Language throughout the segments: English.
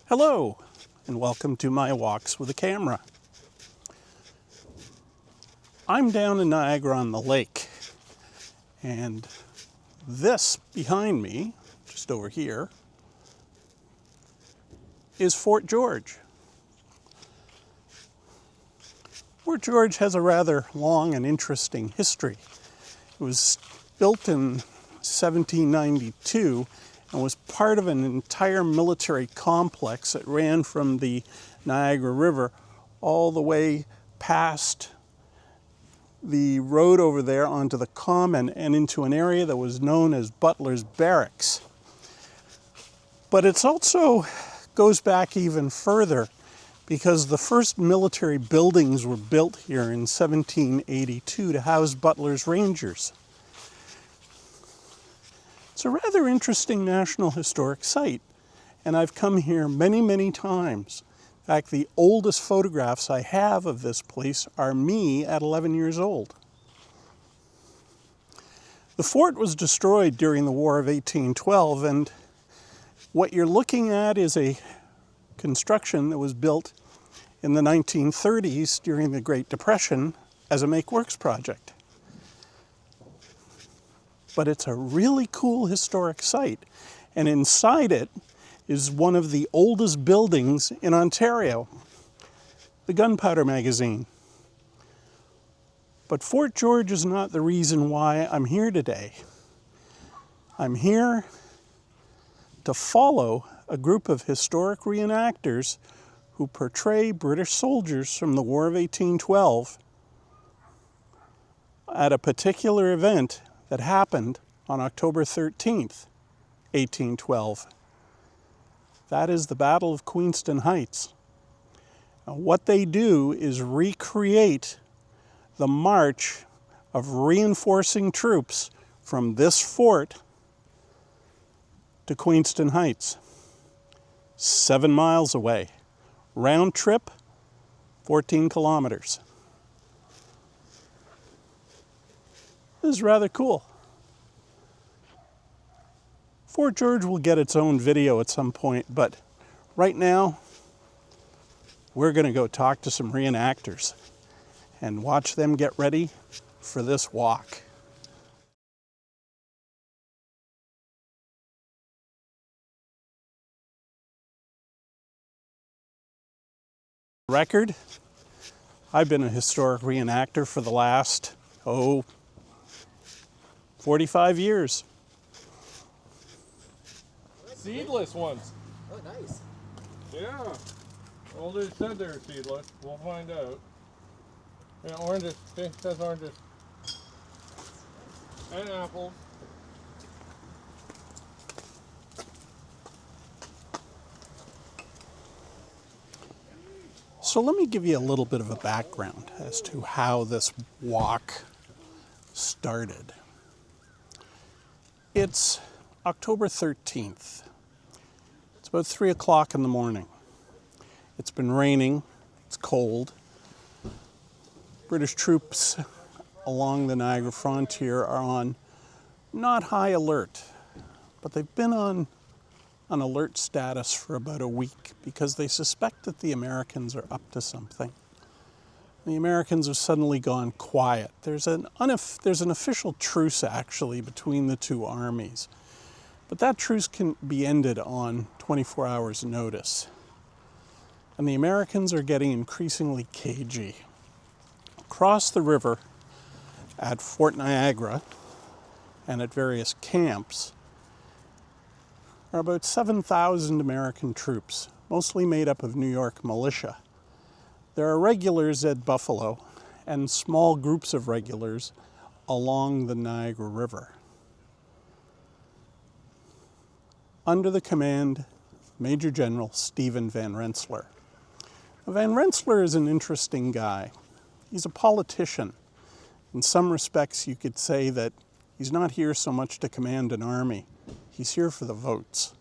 Hello, and welcome to my walks with a camera. I'm down in Niagara on the lake, and this behind me, just over here, is Fort George. Fort George has a rather long and interesting history. It was built in 1792 and was part of an entire military complex that ran from the Niagara River all the way past the road over there onto the common and into an area that was known as Butler's Barracks. But it also goes back even further because the first military buildings were built here in 1782 to house Butler's Rangers. It's a rather interesting National Historic Site, and I've come here many, many times. In fact, the oldest photographs I have of this place are me at 11 years old. The fort was destroyed during the War of 1812, and what you're looking at is a construction that was built in the 1930s during the Great Depression as a make-works project. But it's a really cool historic site, and inside it is one of the oldest buildings in Ontario, the Gunpowder Magazine. But Fort George is not the reason why I'm here today. I'm here to follow a group of historic reenactors who portray British soldiers from the War of 1812 at a particular event that happened on October 13th, 1812. That is the Battle of Queenston Heights. Now, what they do is recreate the march of reinforcing troops from this fort to Queenston Heights, 7 miles away. Round trip, 14 kilometers. This is rather cool. Fort George will get its own video at some point, but right now, we're going to go talk to some reenactors and watch them get ready for this walk. Record, I've been a historic reenactor for the last, 45 years. Seedless ones. Oh, nice. Yeah. Well, they said they're seedless. We'll find out. Yeah, oranges. See, it says oranges. And apples. So let me give you a little bit of a background as to how this walk started. It's October 13th. It's about 3 o'clock in the morning. It's been raining, it's cold. British troops along the Niagara frontier are on not high alert, but they've been on alert status for about a week because they suspect that the Americans are up to something. The Americans have suddenly gone quiet. There's an official truce actually between the two armies, but that truce can be ended on 24 hours notice. And the Americans are getting increasingly cagey. Across the river at Fort Niagara and at various camps are about 7,000 American troops, mostly made up of New York militia. There are regulars at Buffalo and small groups of regulars along the Niagara River. Under the command of Major General Stephen Van Rensselaer. Now, Van Rensselaer is an interesting guy. He's a politician. In some respects, you could say that he's not here so much to command an army. He's here for the votes.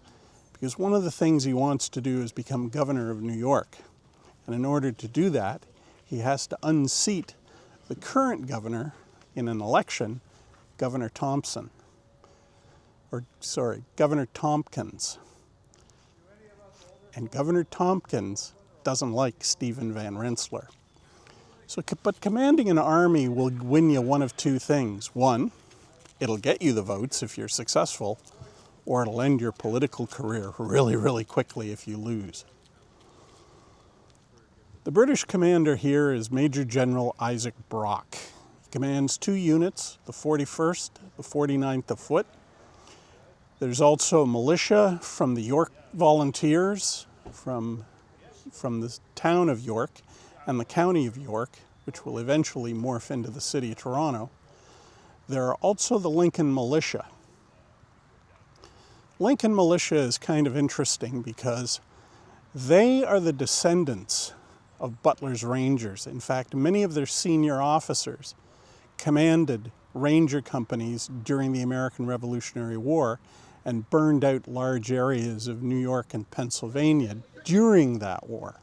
Because one of the things he wants to do is become governor of New York. And in order to do that, he has to unseat the current governor in an election, Governor Tompkins. And Governor Tompkins doesn't like Stephen Van Rensselaer. But commanding an army will win you one of two things. One, it'll get you the votes if you're successful, or it'll end your political career really, really quickly if you lose. The British commander here is Major General Isaac Brock. He commands 2 units, the 41st, the 49th of Foot. There's also militia from the York Volunteers, from the town of York and the county of York, which will eventually morph into the city of Toronto. There are also the Lincoln Militia. Lincoln Militia is kind of interesting because they are the descendants of Butler's Rangers. In fact, many of their senior officers commanded ranger companies during the American Revolutionary War and burned out large areas of New York and Pennsylvania during that war.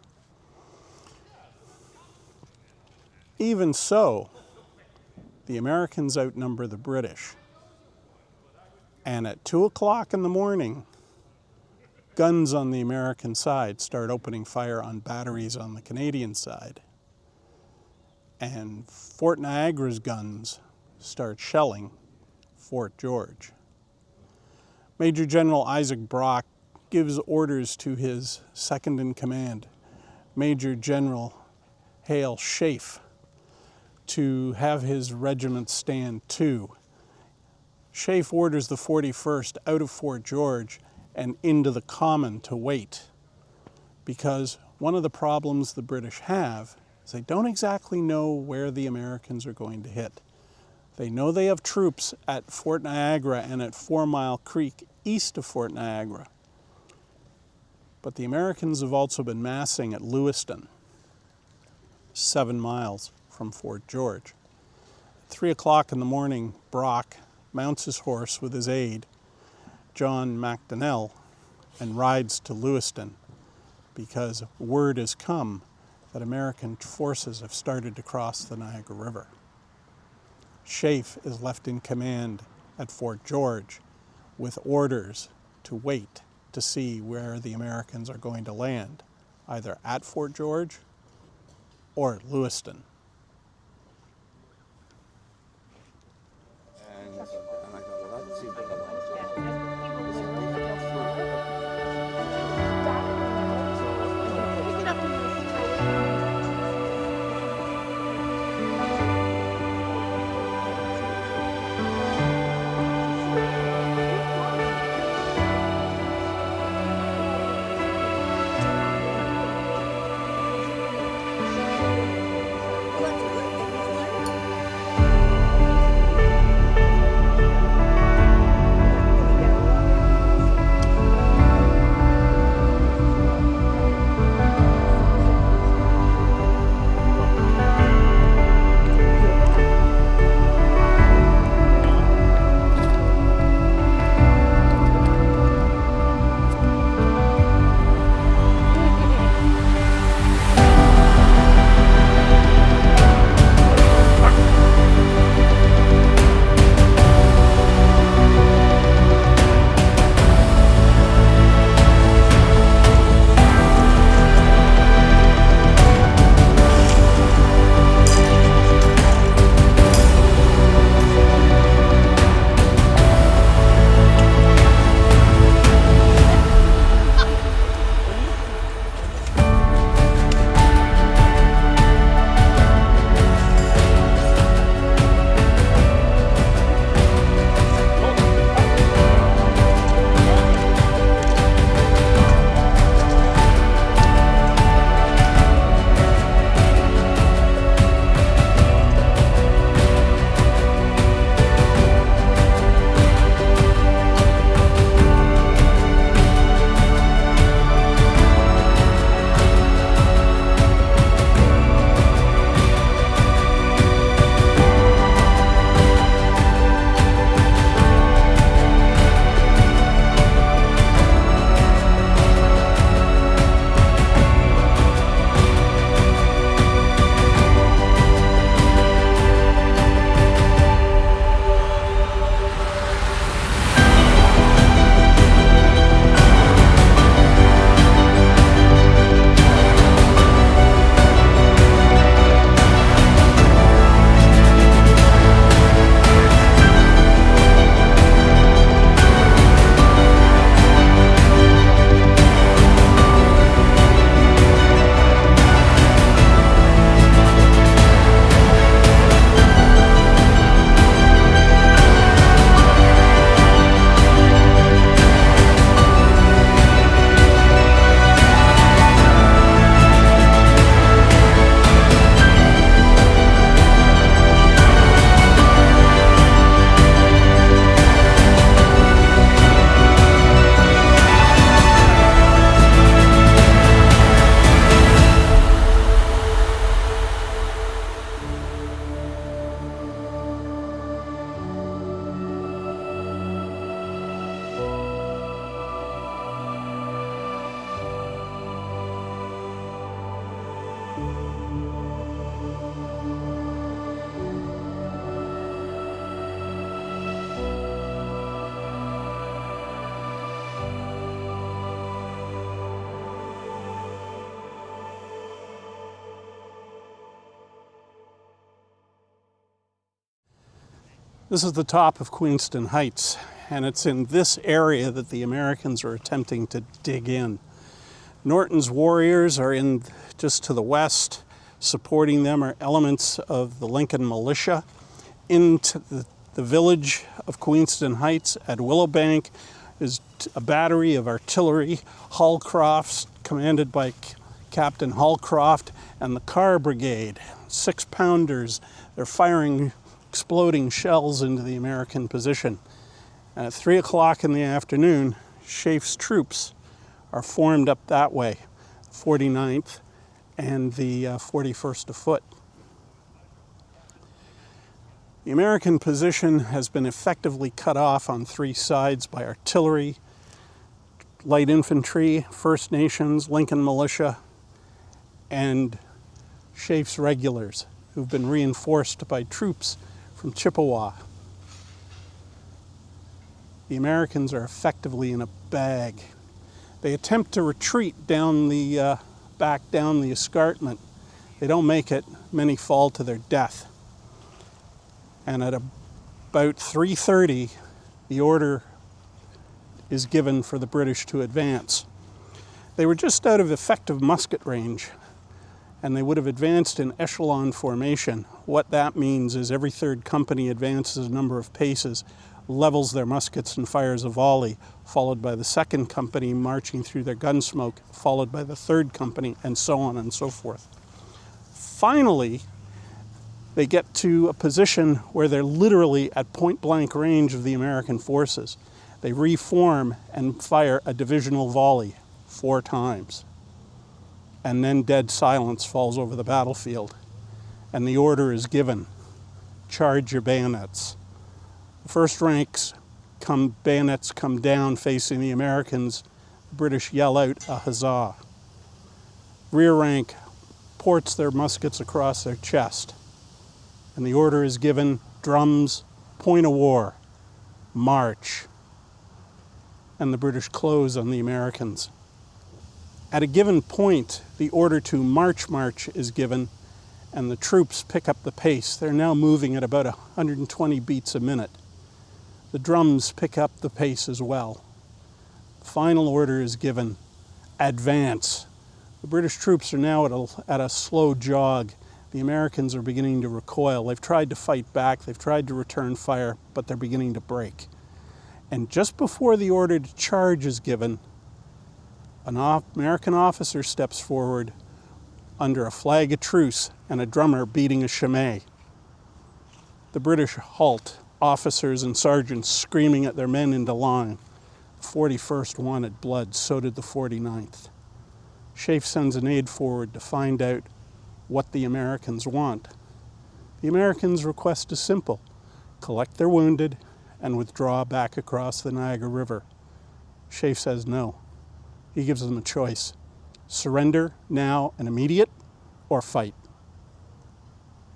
Even so, the Americans outnumber the British. And at 2 o'clock in the morning, guns on the American side start opening fire on batteries on the Canadian side. And Fort Niagara's guns start shelling Fort George. Major General Isaac Brock gives orders to his second in command, Major General Hale Schaeff, to have his regiment stand to. Schaeff orders the 41st out of Fort George and into the Common to wait, because one of the problems the British have is they don't exactly know where the Americans are going to hit. They know they have troops at Fort Niagara and at 4 Mile Creek east of Fort Niagara, but the Americans have also been massing at Lewiston, 7 miles from Fort George. At 3 o'clock in the morning, Brock mounts his horse with his aide, John MacDonnell, and rides to Lewiston because word has come that American forces have started to cross the Niagara River. Schaeff is left in command at Fort George with orders to wait to see where the Americans are going to land, either at Fort George or at Lewiston. This is the top of Queenston Heights, and it's in this area that the Americans are attempting to dig in. Norton's warriors are in just to the west. Supporting them are elements of the Lincoln militia. Into the village of Queenston Heights at Willowbank is a battery of artillery, Hallcrofts, commanded by Captain Hallcroft, and the Car Brigade, 6-pounders. They're firing exploding shells into the American position. And at 3 o'clock in the afternoon, Schaiff's troops are formed up that way, 49th and the 41st afoot. The American position has been effectively cut off on 3 sides by artillery, light infantry, First Nations, Lincoln militia, and Schaiff's regulars, who've been reinforced by troops from Chippewa. The Americans are effectively in a bag. They attempt to retreat down back down the escarpment. They don't make it. Many fall to their death. And at about 3:30, the order is given for the British to advance. They were just out of effective musket range, and they would have advanced in echelon formation. What that means is every 3rd company advances a number of paces, levels their muskets and fires a volley, followed by the 2nd company marching through their gun smoke, followed by the 3rd company, and so on and so forth. Finally, they get to a position where they're literally at point-blank range of the American forces. They reform and fire a divisional volley 4 times. And then dead silence falls over the battlefield. And the order is given, charge your bayonets. The first ranks bayonets come down facing the Americans. The British yell out a huzzah. Rear rank ports their muskets across their chest. And the order is given, drums, point of war, march. And the British close on the Americans. At a given point, the order to march is given, and the troops pick up the pace. They're now moving at about 120 beats a minute. The drums pick up the pace as well. The final order is given, advance. The British troops are now at a slow jog. The Americans are beginning to recoil. They've tried to fight back, they've tried to return fire, but they're beginning to break. And just before the order to charge is given, an American officer steps forward under a flag of truce and a drummer beating a shimmy. The British halt, officers and sergeants screaming at their men into line. The 41st wanted blood, so did the 49th. Schaiff sends an aide forward to find out what the Americans want. The Americans' request is simple: collect their wounded and withdraw back across the Niagara River. Schaiff says no. He gives them a choice: surrender now and immediate, or fight.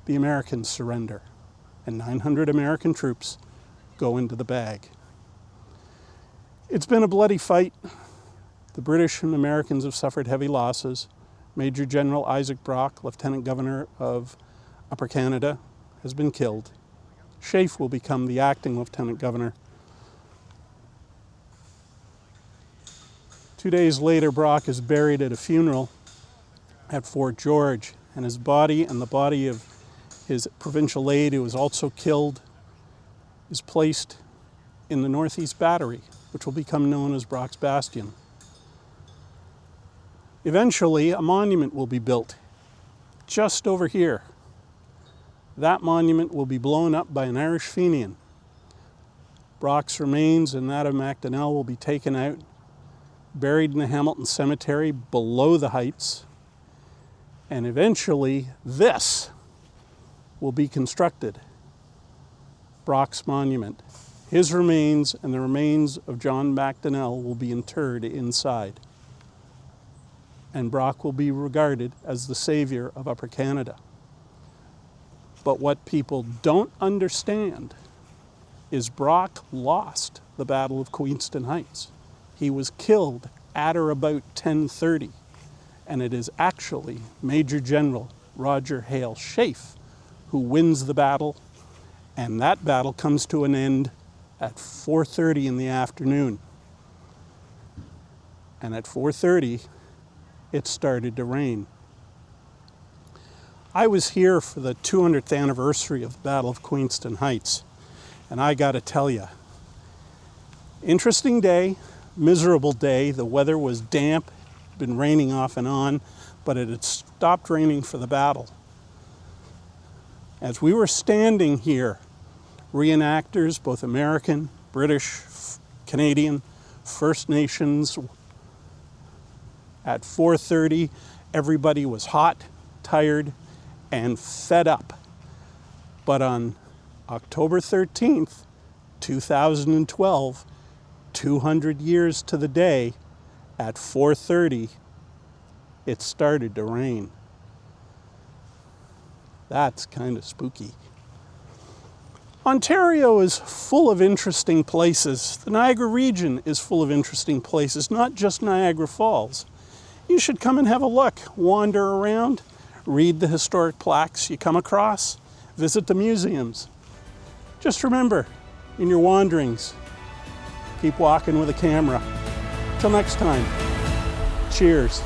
The Americans surrender, and 900 American troops go into the bag. It's been a bloody fight. The British and Americans have suffered heavy losses. Major General Isaac Brock, Lieutenant Governor of Upper Canada, has been killed. Schaiff will become the acting Lieutenant Governor. 2 days later, Brock is buried at a funeral at Fort George, and his body and the body of his provincial aide, who was also killed, is placed in the Northeast Battery, which will become known as Brock's Bastion. Eventually, a monument will be built just over here. That monument will be blown up by an Irish Fenian. Brock's remains and that of Macdonnell will be taken out, buried in the Hamilton Cemetery below the Heights, and eventually this will be constructed, Brock's monument. His remains and the remains of John Macdonnell will be interred inside. and Brock will be regarded as the savior of Upper Canada. But what people don't understand is Brock lost the Battle of Queenston Heights. He was killed at or about 10:30, and it is actually Major General Roger Hale Schaeff who wins the battle, and that battle comes to an end at 4:30 in the afternoon. And at 4:30, it started to rain. I was here for the 200th anniversary of the Battle of Queenston Heights, and I gotta tell you, interesting day, miserable day. The weather was damp, been raining off and on, but it had stopped raining for the battle. As we were standing here, reenactors, both American, British, Canadian, First Nations, at 4:30, everybody was hot, tired, and fed up. But on October 13th, 2012, 200 years to the day, at 4:30, it started to rain. That's kind of spooky. Ontario is full of interesting places. The Niagara region is full of interesting places, not just Niagara Falls. You should come and have a look, wander around, read the historic plaques you come across, visit the museums. Just remember, in your wanderings, keep walking with a camera. Till next time, cheers.